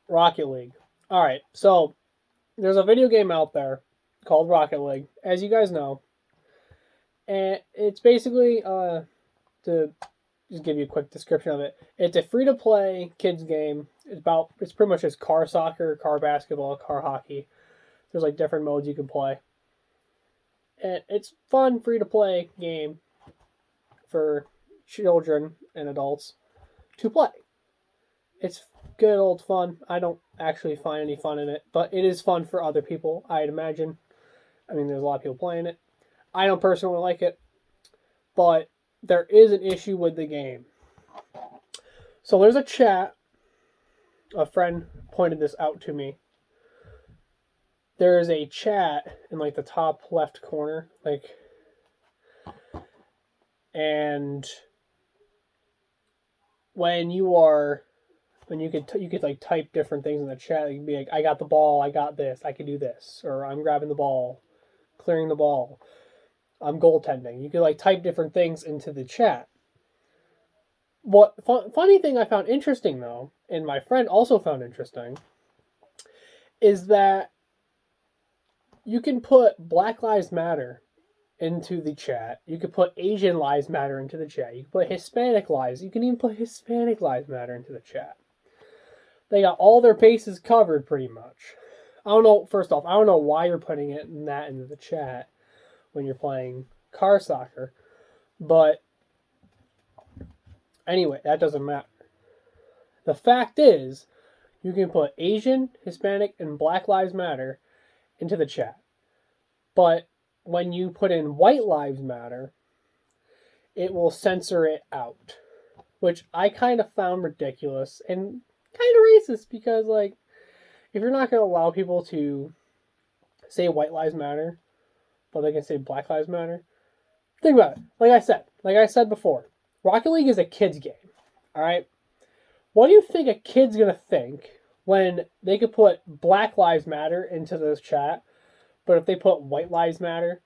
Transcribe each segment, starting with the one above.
Rocket League. Alright, so there's a video game out there called Rocket League, as you guys know. And it's basically, to just give you a quick description of it, it's a free to play kids game. It's pretty much just car soccer, car basketball, car hockey. There's like different modes you can play. And it's fun, free to play game for children and adults to play. It's good old fun. I don't actually find any fun in it, but it is fun for other people, I'd imagine. I mean, there's a lot of people playing it. I don't personally like it, but there is an issue with the game. So there's a chat. A friend pointed this out to me. There is a chat in like the top left corner, and when you could like type different things in the chat. You can be like, I got the ball, I got this, I can do this, or I'm grabbing the ball, clearing the ball, I'm goaltending. You could like type different things into the chat. What funny thing I found interesting though, and my friend also found interesting, is that you can put Black Lives Matter into the chat. You could put Asian Lives Matter into the chat. You can put Hispanic Lives. You can even put Hispanic Lives Matter into the chat. They got all their bases covered pretty much. I don't know. First off, I don't know why you're putting that into the chat when you're playing car soccer, but anyway, that doesn't matter. The fact is, you can put Asian, Hispanic, and Black Lives Matter into the chat. But when you put in White Lives Matter, it will censor it out, which I kind of found ridiculous and kind of racist, because like, if you're not going to allow people to say White Lives Matter, but they can say Black Lives Matter, think about it. Like I said before, Rocket League is a kid's game. All right, what do you think a kid's going to think when they could put Black Lives Matter into this chat, but if they put White Lives Matter,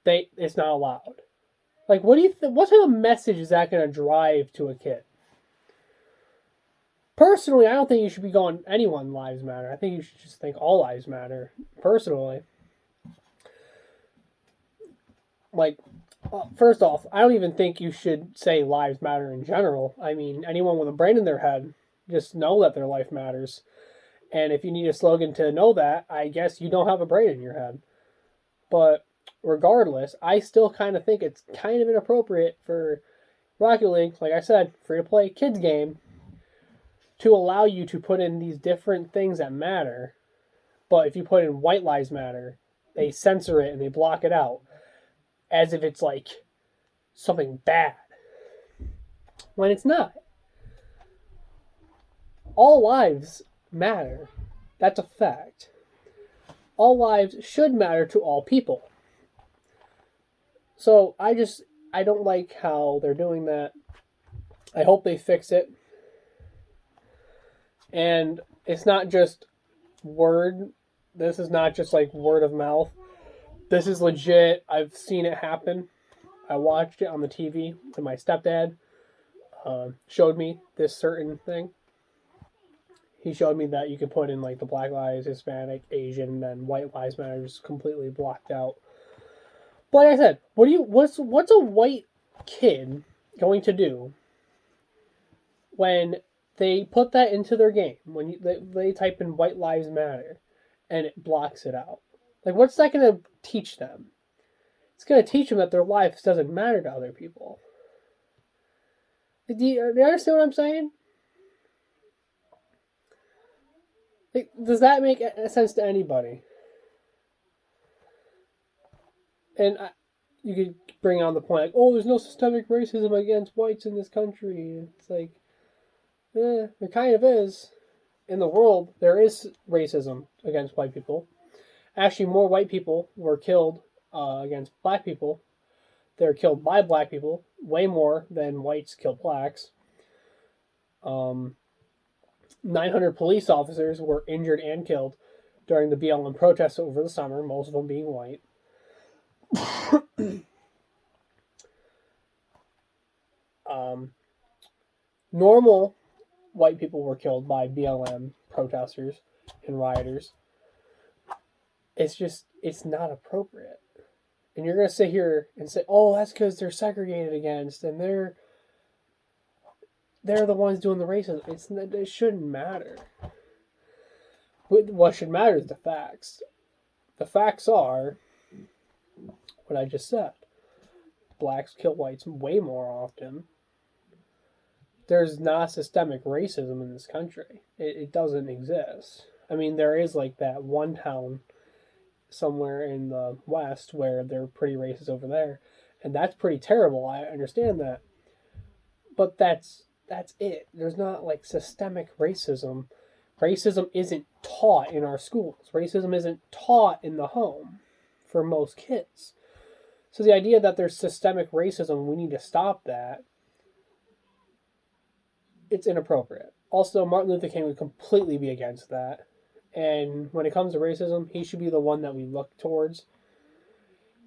it's not allowed? Like, what do you what type of message is that going to drive to a kid? Personally, I don't think you should be going anyone lives matter. I think you should just think all lives matter. Personally, like, first off, I don't even think you should say lives matter in general. I mean, anyone with a brain in their head, just know that their life matters. And if you need a slogan to know that, I guess you don't have a brain in your head. But regardless, I still kind of think it's kind of inappropriate for Rocket League, like I said, free to play kids game, to allow you to put in these different things that matter. But if you put in White Lives Matter, they censor it and they block it out as if it's like something bad, when it's not. All lives matter. That's a fact. All lives should matter to all people. So I don't like how they're doing that. I hope they fix it. And it's not just word. This is not just like word of mouth. This is legit. I've seen it happen. I watched it on the TV when my stepdad showed me this certain thing. He showed me that you could put in like the Black Lives, Hispanic, Asian, and then White Lives Matter is completely blocked out. But like I said, what's a white kid going to do when they put that into their game? When they type in White Lives Matter and it blocks it out. Like, what's that going to teach them? It's going to teach them that their life doesn't matter to other people. Do you understand what I'm saying? Like, does that make sense to anybody? And you could bring on the point like, oh, there's no systemic racism against whites in this country. It's like, there kind of is. In the world, there is racism against white people. Actually, more white people were killed against black people. They're killed by black people, way more than whites kill blacks. 900 police officers were injured and killed during the BLM protests over the summer, most of them being white. Normal white people were killed by BLM protesters and rioters. It's not appropriate. And you're going to sit here and say, oh, that's because they're segregated against, and they're the ones doing the racism. It shouldn't matter. What should matter is the facts. The facts are what I just said. Blacks kill whites way more often. There's not systemic racism in this country. It doesn't exist. I mean, there is like that one town somewhere in the West where they're pretty racist over there, and that's pretty terrible. I understand that, but that's it. There's not like systemic racism. Racism isn't taught in our schools. Racism isn't taught in the home for most kids. So the idea that there's systemic racism, we need to stop that, it's inappropriate. Also, Martin Luther King would completely be against that. And when it comes to racism, he should be the one that we look towards,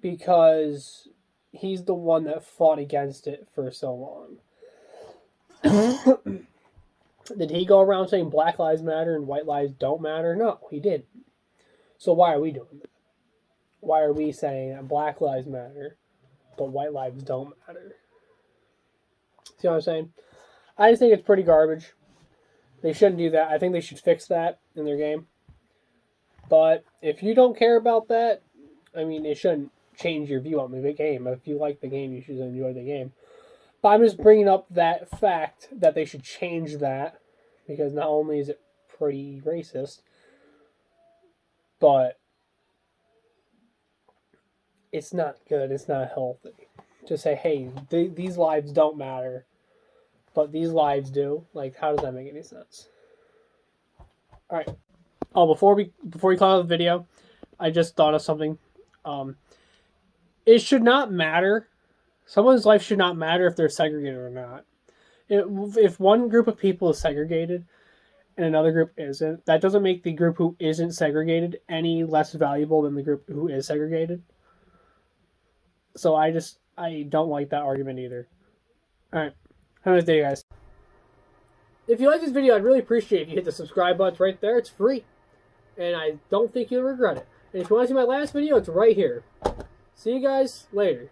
because he's the one that fought against it for so long. Did he go around saying Black Lives Matter and White Lives don't matter? No, he didn't. So why are we doing that? Why are we saying that Black Lives Matter, but White Lives don't matter? See what I'm saying? I just think it's pretty garbage. They shouldn't do that. I think they should fix that in their game. But if you don't care about that, I mean, it shouldn't change your view on the game. If you like the game, you should enjoy the game. But I'm just bringing up that fact that they should change that, because not only is it pretty racist, but it's not good. It's not healthy. To say, hey, these lives don't matter, but these lives do. Like, how does that make any sense? All right. Oh, before we close out the video, I just thought of something. It should not matter. Someone's life should not matter if they're segregated or not. If one group of people is segregated and another group isn't, that doesn't make the group who isn't segregated any less valuable than the group who is segregated. So I don't like that argument either. All right. Have a nice day, guys. If you like this video, I'd really appreciate it if you hit the subscribe button right there. It's free, and I don't think you'll regret it. And if you want to see my last video, it's right here. See you guys later.